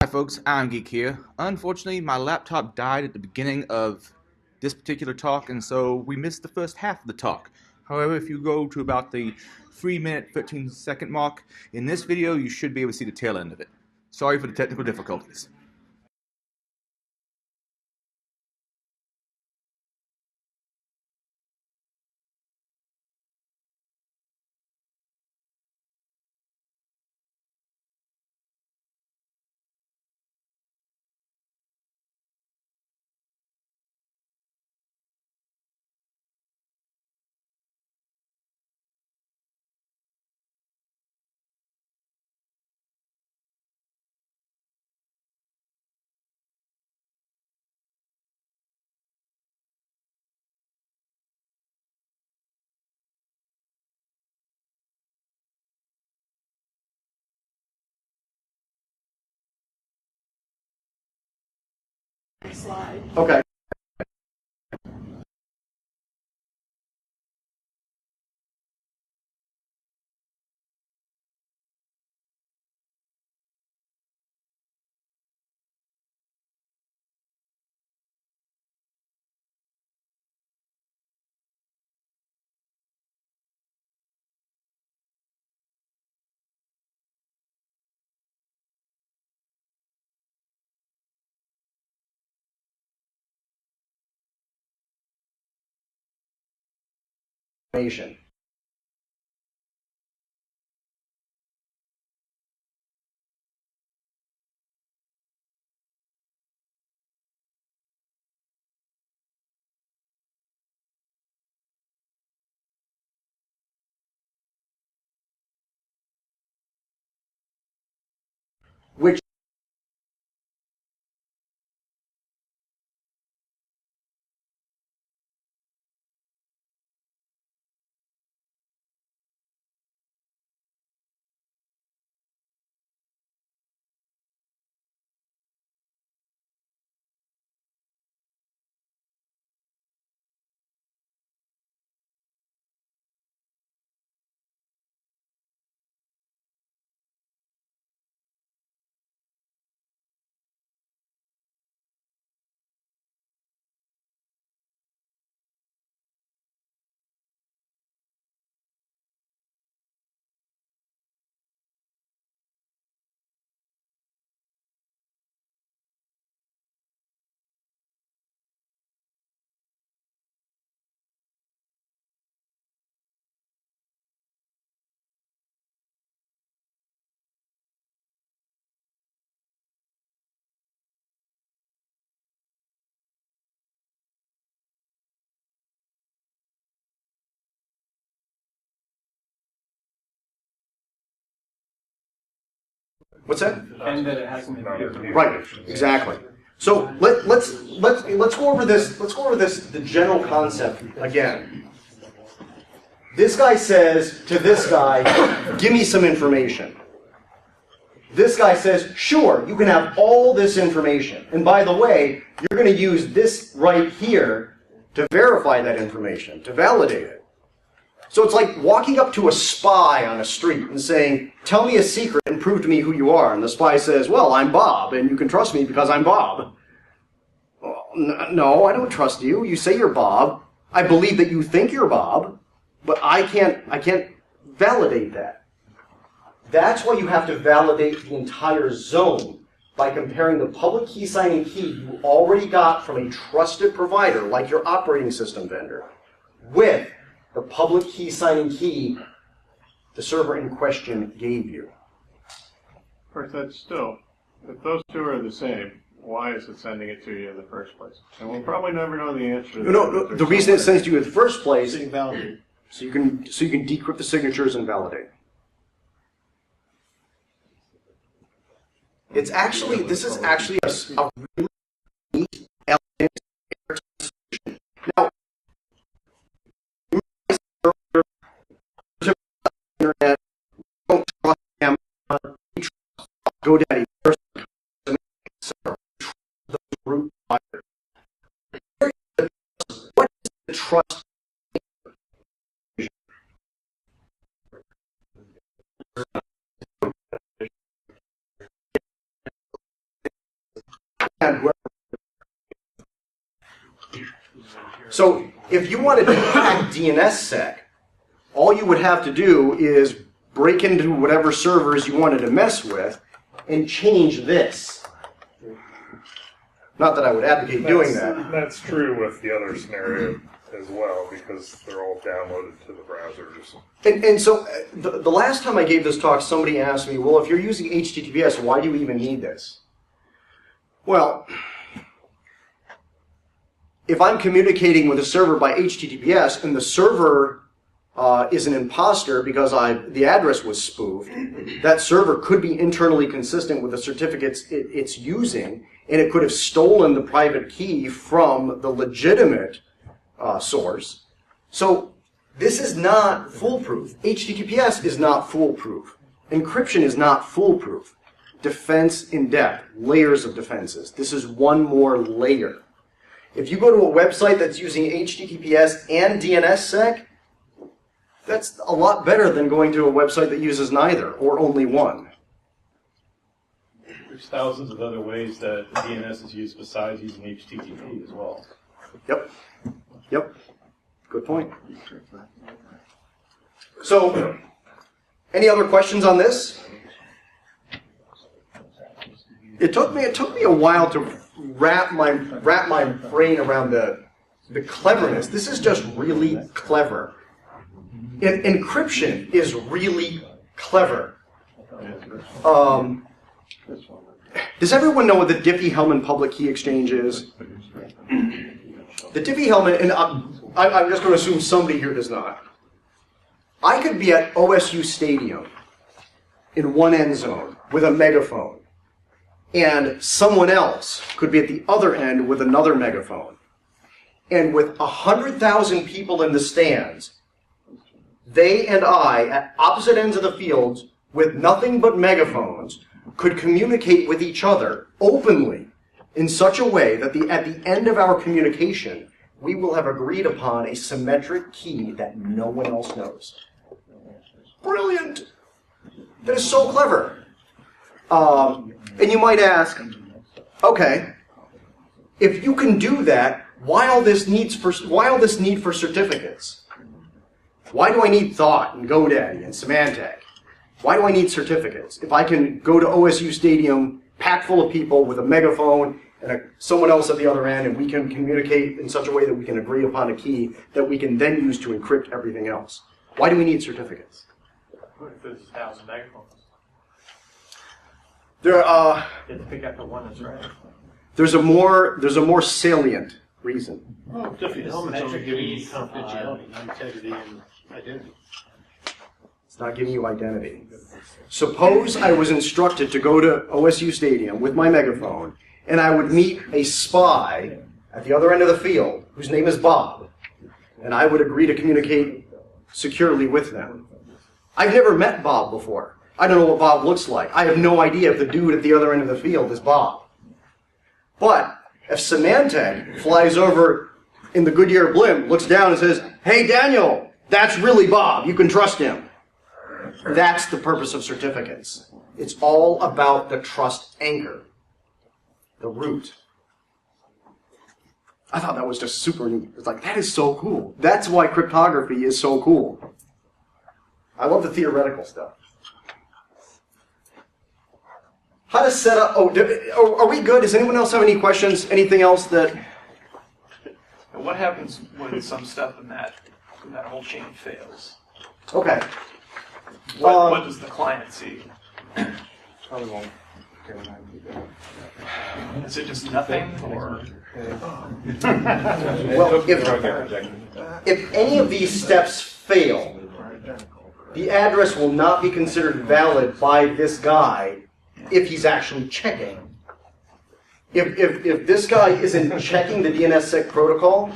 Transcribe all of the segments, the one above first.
Hi folks, I'm Geek here. Unfortunately, my laptop died at the beginning of this particular talk, and so we missed the first half of the talk. However, if you go to about the 3-minute, 13-second mark in this video, you should be able to see the tail end of it. Sorry for the technical difficulties. Slide. Okay. Information. Which what's that? And that it hasn't been Right. Exactly. So let's go over this. Let's go over this. The general concept again. This guy says to this guy, "Give me some information." This guy says, "Sure, you can have all this information. And by the way, you're going to use this right here to verify that information, to validate it." So it's like walking up to a spy on a street and saying, "Tell me a secret and prove to me who you are." And the spy says, "Well, I'm Bob, and you can trust me because I'm Bob." Well, no, I don't trust you. You say you're Bob. I believe that you think you're Bob, but I can't validate that. That's why you have to validate the entire zone by comparing the public key signing key you already got from a trusted provider, like your operating system vendor, with the public key signing key the server in question gave you. Of course, that's still, if those two are the same, why is it sending it to you in the first place? And we'll probably never know the answer to that. No, the reason it sends to you in the first place, So you validate. so you can decrypt the signatures and validate. This is actually a really neat, elegant solution. Now, internet, don't trust Amazon, we trust GoDaddy first, the root provider. What is the trust? So if you wanted to hack DNSSec, all you would have to do is break into whatever servers you wanted to mess with and change this. Not that I would advocate doing that. That's true with the other scenario as well, because they're all downloaded to the browsers. And so the last time I gave this talk, somebody asked me, well, if you're using HTTPS, why do you even need this? Well, if I'm communicating with a server by HTTPS and the server is an imposter because the address was spoofed, that server could be internally consistent with the certificates it's using, and it could have stolen the private key from the legitimate source. So this is not foolproof. HTTPS is not foolproof. Encryption is not foolproof. Defense in depth, layers of defenses. This is one more layer. If you go to a website that's using HTTPS and DNSSec, that's a lot better than going to a website that uses neither, or only one. There's thousands of other ways that DNS is used besides using HTTP as well. Yep. Yep. Good point. So, any other questions on this? It took me a while to wrap my brain around the cleverness. This is just really clever. Encryption is really clever. Does everyone know what the Diffie-Hellman public key exchange is? The Diffie-Hellman, and I'm just going to assume somebody here does not. I could be at OSU Stadium in one end zone with a megaphone, and someone else could be at the other end with another megaphone. And with 100,000 people in the stands, they and I, at opposite ends of the fields, with nothing but megaphones, could communicate with each other openly in such a way that at the end of our communication, we will have agreed upon a symmetric key that no one else knows. Brilliant! That is so clever. And you might ask, okay, if you can do that, why all this need for certificates? Why do I need Thought and GoDaddy and Symantec? Why do I need certificates? If I can go to OSU Stadium, packed full of people with a megaphone and someone else at the other end, and we can communicate in such a way that we can agree upon a key that we can then use to encrypt everything else. Why do we need certificates? What if there's 1,000 megaphones? You have to pick out the one that's right. There's a more salient reason. Well, Diffie-Hellman's only giving you confidentiality, integrity, and identity. It's not giving you identity. Suppose I was instructed to go to OSU Stadium with my megaphone, and I would meet a spy at the other end of the field whose name is Bob, and I would agree to communicate securely with them. I've never met Bob before. I don't know what Bob looks like. I have no idea if the dude at the other end of the field is Bob. But if Symantec flies over in the Goodyear blimp, looks down and says, "Hey, Daniel, that's really Bob. You can trust him." That's the purpose of certificates. It's all about the trust anchor, the root. I thought that was just super neat. It's like, that is so cool. That's why cryptography is so cool. I love the theoretical stuff. How to set up... are we good? Does anyone else have any questions? Anything else that... And what happens when some stuff in that whole chain fails? Okay. What does the client see? Probably won't. Is it just nothing, or? Well, if any of these steps fail, the address will not be considered valid by this guy if he's actually checking. If this guy isn't checking the DNSSec protocol,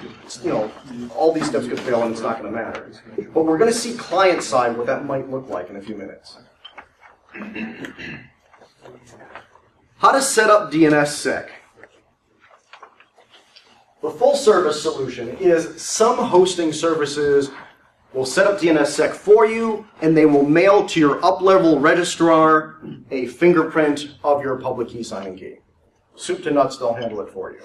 all these steps could fail and it's not going to matter. But we're going to see client side what that might look like in a few minutes. How to set up DNSSec. The full service solution is some hosting services will set up DNSSec for you, and they will mail to your up-level registrar a fingerprint of your public key signing key. Soup to nuts, they'll handle it for you.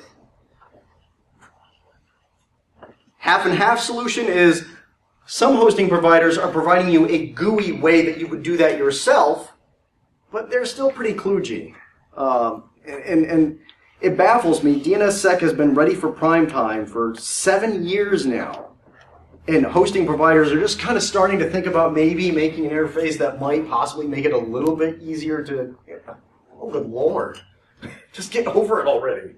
Half and half solution is some hosting providers are providing you a GUI way that you would do that yourself, but they're still pretty kludgy. And it baffles me. DNSSec has been ready for prime time for 7 years now. And hosting providers are just kind of starting to think about maybe making an interface that might possibly make it a little bit easier to... Oh, good Lord. Just get over it already.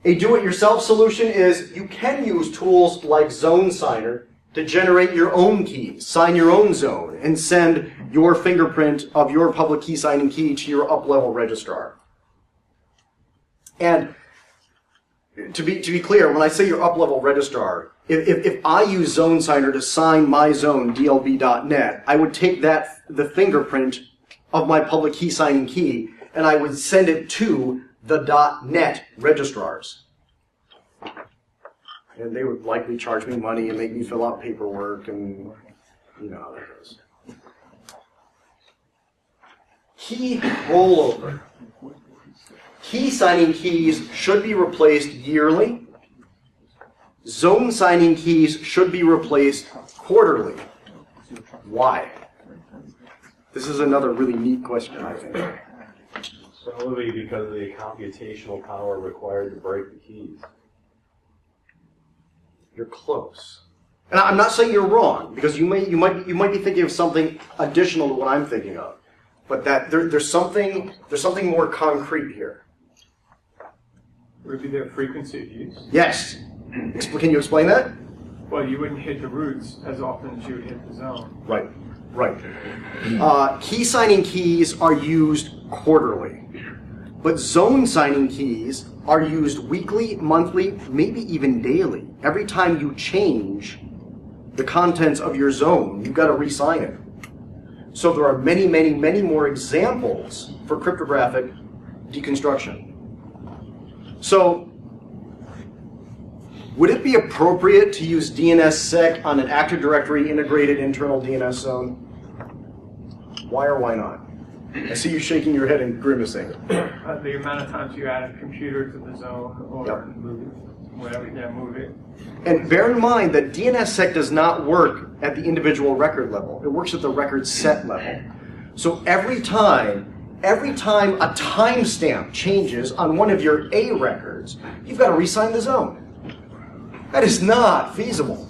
A do-it-yourself solution is you can use tools like Zone Signer to generate your own keys, sign your own zone, and send your fingerprint of your public key signing key to your up-level registrar. And to be clear, when I say your up-level registrar, if I use Zone Signer to sign my zone, dlb.net, I would take the fingerprint of my public key signing key, and I would send it to the .net registrars. And they would likely charge me money and make me fill out paperwork, and you know how that goes. Key rollover. Key signing keys should be replaced yearly. Zone signing keys should be replaced quarterly. Why? This is another really neat question, I think. Probably because of the computational power required to break the keys. You're close. And I'm not saying you're wrong, because you might be thinking of something additional to what I'm thinking of. But that there's something more concrete here. Would it be the frequency of use? Yes. Can you explain that? Well, you wouldn't hit the roots as often as you would hit the zone. Right. Key signing keys are used quarterly, but zone signing keys are used weekly, monthly, maybe even daily. Every time you change the contents of your zone, you've got to re-sign it. So there are many, many, many more examples for cryptographic deconstruction. So, would it be appropriate to use DNSSec on an Active Directory integrated internal DNS zone? Why or why not? I see you shaking your head and grimacing. The amount of times you add a computer to the zone or move it. And bear in mind that DNSSec does not work at the individual record level. It works at the record set level. So every time a timestamp changes on one of your A records, you've got to re-sign the zone. That is not feasible.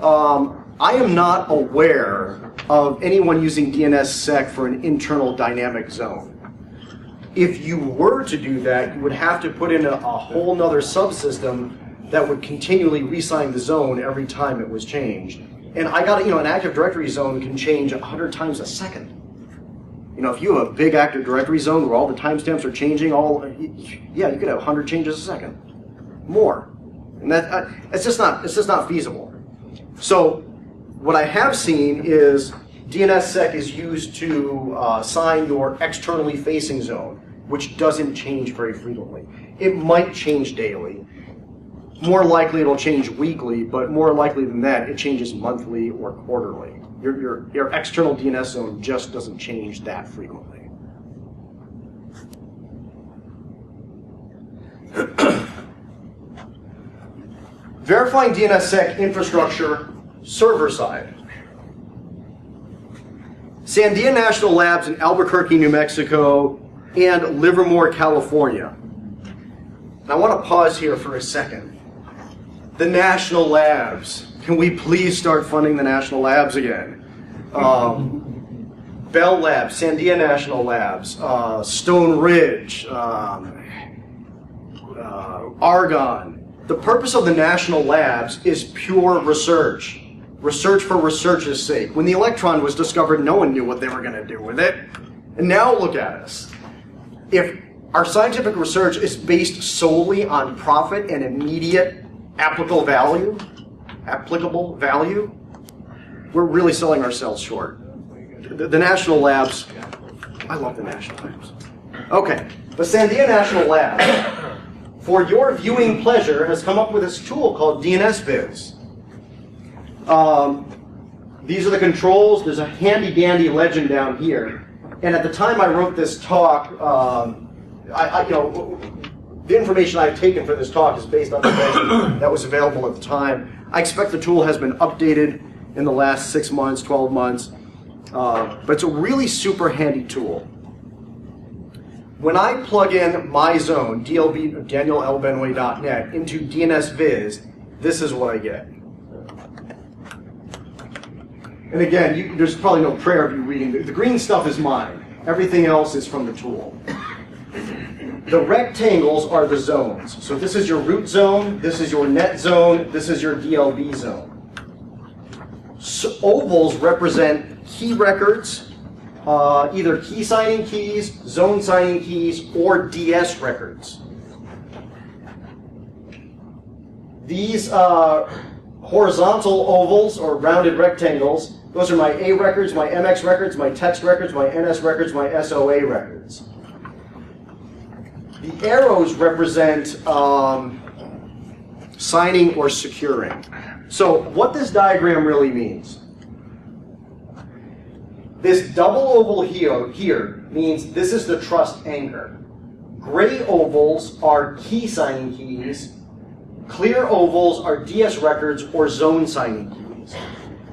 I am not aware of anyone using DNSSec for an internal dynamic zone. If you were to do that, you would have to put in a whole nother subsystem that would continually re-sign the zone every time it was changed. And an Active Directory zone can change 100 times a second. If you have a big Active Directory zone where all the timestamps are changing, you could have 100 changes a second, more, and it's just not feasible. So, what I have seen is DNSSec is used to sign your externally facing zone, which doesn't change very frequently. It might change daily. More likely it'll change weekly, but more likely than that, it changes monthly or quarterly. Your external DNS zone just doesn't change that frequently. Verifying DNSSec infrastructure server side. Sandia National Labs in Albuquerque, New Mexico, and Livermore, California. And I want to pause here for a second. The National Labs. Can we please start funding the National Labs again? Bell Labs, Sandia National Labs, Stone Ridge, Argonne. The purpose of the National Labs is pure research. Research for research's sake. When the electron was discovered, no one knew what they were going to do with it. And now look at us. If our scientific research is based solely on profit and immediate applicable value, we're really selling ourselves short. The National Labs, I love the National Labs. Okay, the Sandia National Lab, for your viewing pleasure, has come up with this tool called DNSViz. These are the controls. There's a handy-dandy legend down here. And at the time I wrote this talk, the information I've taken for this talk is based on the information that was available at the time. I expect the tool has been updated in the last 6 months, 12 months, but it's a really super handy tool. When I plug in my zone, DLB, DanielLBenway.net, into DNSViz, this is what I get. And again, there's probably no prayer of you reading. The green stuff is mine. Everything else is from the tool. The rectangles are the zones. So this is your root zone, this is your net zone, this is your DLB zone. So ovals represent key records, either key signing keys, zone signing keys, or DS records. These horizontal ovals or rounded rectangles, those are my A records, my MX records, my text records, my NS records, my SOA records. The arrows represent signing or securing. So what this diagram really means, this double oval here means this is the trust anchor. Gray ovals are key signing keys. Clear ovals are DS records or zone signing keys.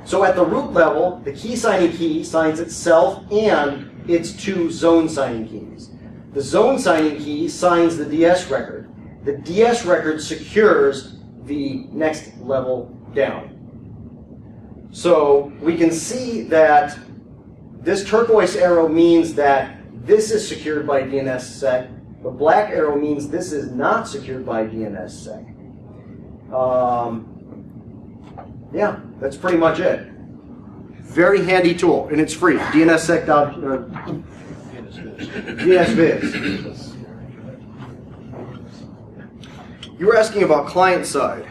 So at the root level, the key signing key signs itself and its two zone signing keys. The zone signing key signs the DS record. The DS record secures the next level down. So we can see that this turquoise arrow means that this is secured by DNSSec. The black arrow means this is not secured by DNSSec. Yeah, that's pretty much it. Very handy tool, and it's free. DNSSec. DNSViz. You were asking about client side.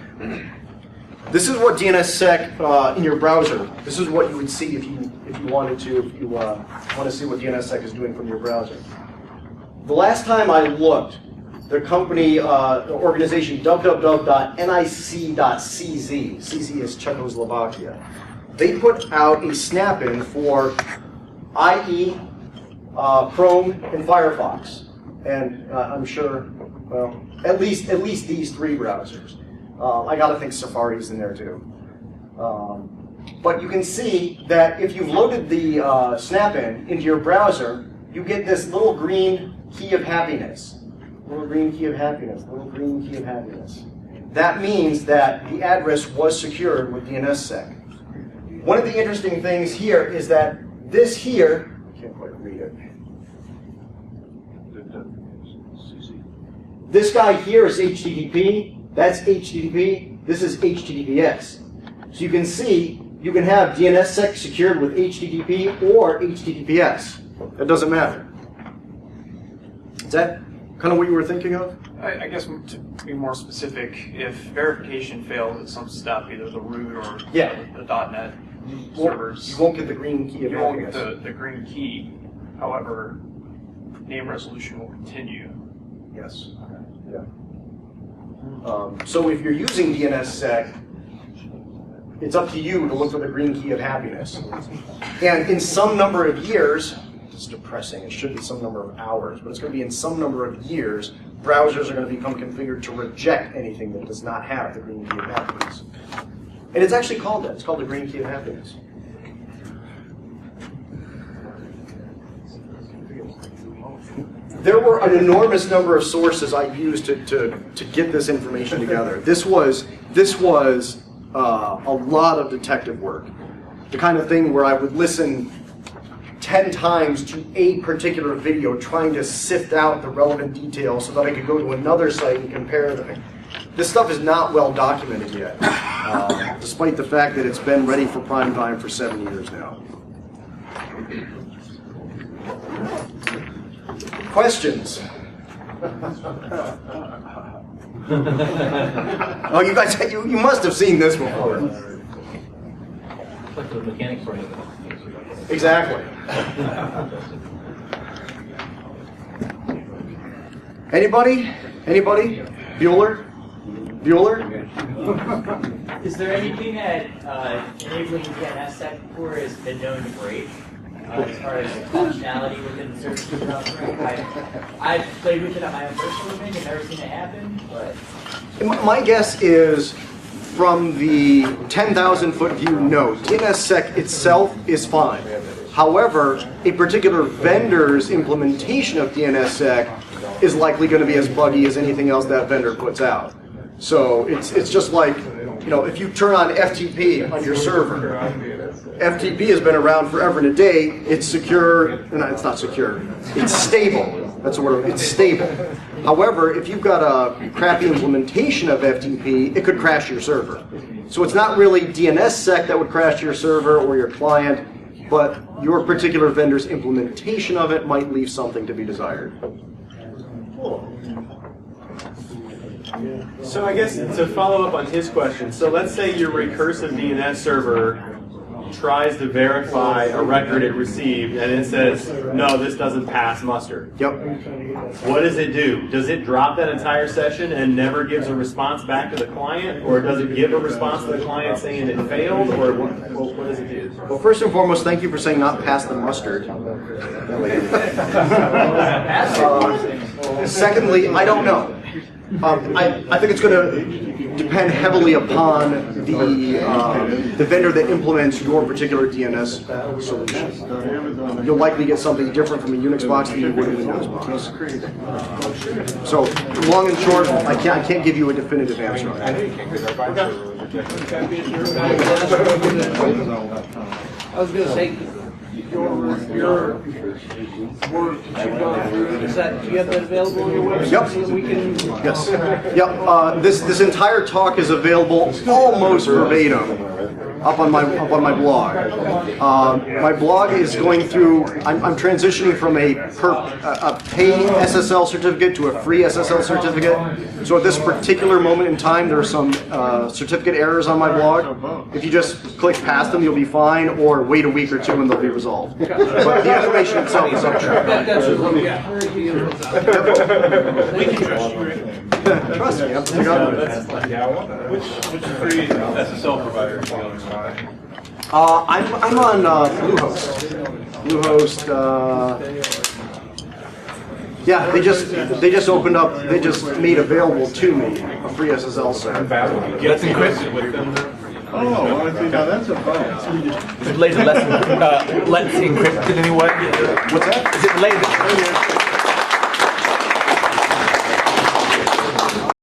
This is what DNSSec in your browser. This is what you would see if you wanted to. If you want to see what DNSSec is doing from your browser. The last time I looked, the company, the organization www.nic.cz, CZ is Czechoslovakia, they put out a snap-in for IE, Chrome, and Firefox, and I'm sure, well, at least these three browsers. I got to think Safari's in there too. But you can see that if you've loaded the snap-in into your browser, you get this little green key of happiness. Little green key of happiness. Little green key of happiness. That means that the address was secured with DNSSec. One of the interesting things here is that this here, I can't quite read it. This guy here is HTTP. That's HTTP. This is HTTPS. So you can see you can have DNSSec secured with HTTP or HTTPS. That doesn't matter. Is that kind of what you were thinking of? I guess to be more specific, if verification fails at some step, either the root or the .NET servers, you won't get the green key of happiness. You won't get the green key. However, name resolution will continue. Yes. Yeah. So if you're using DNSSec, it's up to you to look for the green key of happiness. And in some number of years, it's depressing, it should be some number of hours, but it's going to be in some number of years, browsers are going to become configured to reject anything that does not have the green key of happiness. And it's actually called that. It's called the green key of happiness. There were an enormous number of sources I used to get this information together. This was a lot of detective work. The kind of thing where I would listen 10 times to a particular video trying to sift out the relevant details so that I could go to another site and compare them. This stuff is not well documented yet, despite the fact that it's been ready for prime time for 7 years now. Questions? Oh, you guys, you must have seen this before. The mechanics for it. Exactly. Anybody? Anybody? Bueller? Bueller? Is there anything that enabling DNSSec for has been known to break? as far as functionality within the service browser. I've played with it on my own personal domain and never seen it happen, but My guess is from the 10,000 foot view, no. DNSSec itself is fine. However, a particular vendor's implementation of DNSSec is likely going to be as buggy as anything else that vendor puts out. So it's just like, if you turn on FTP on your server, FTP has been around forever and a day. It's secure. No, it's not secure. It's stable. That's the word. It's stable. However, if you've got a crappy implementation of FTP, it could crash your server. So it's not really DNSSec that would crash your server or your client, but your particular vendor's implementation of it might leave something to be desired. So I guess to follow up on his question, so let's say your recursive DNS server tries to verify a record it received and it says, no, this doesn't pass muster. Yep. What does it do? Does it drop that entire session and never gives a response back to the client? Or does it give a response to the client saying it failed? Or what does it do? Well, first and foremost, thank you for saying not pass the mustard. Secondly, I don't know. I think it's going to depend heavily upon the vendor that implements your particular DNS solution. You'll likely get something different from a Unix box than you would a Windows box. So, long and short, I can't give you a definitive answer on that. I was going to say, your work that you've gone through, do you have that available on your website? Yep. So that we can... Yes. Yep. This entire talk is available almost verbatim up on my blog. My blog is going through. I'm transitioning from a paid SSL certificate to a free SSL certificate. So at this particular moment in time, there are some certificate errors on my blog. If you just click past them, you'll be fine, or wait a week or two and they'll be resolved. But the information itself is up there. We can trust you, Rick. Trust me, I'm the government. Which free SSL provider do you use? I'm on Bluehost. Bluehost. Yeah, they just opened up. They just made available to me a free SSL server. Let's encrypt with them. Oh, I think now that's a bonus. Is it related to Let's Encrypt in any way? What's that? Is it related?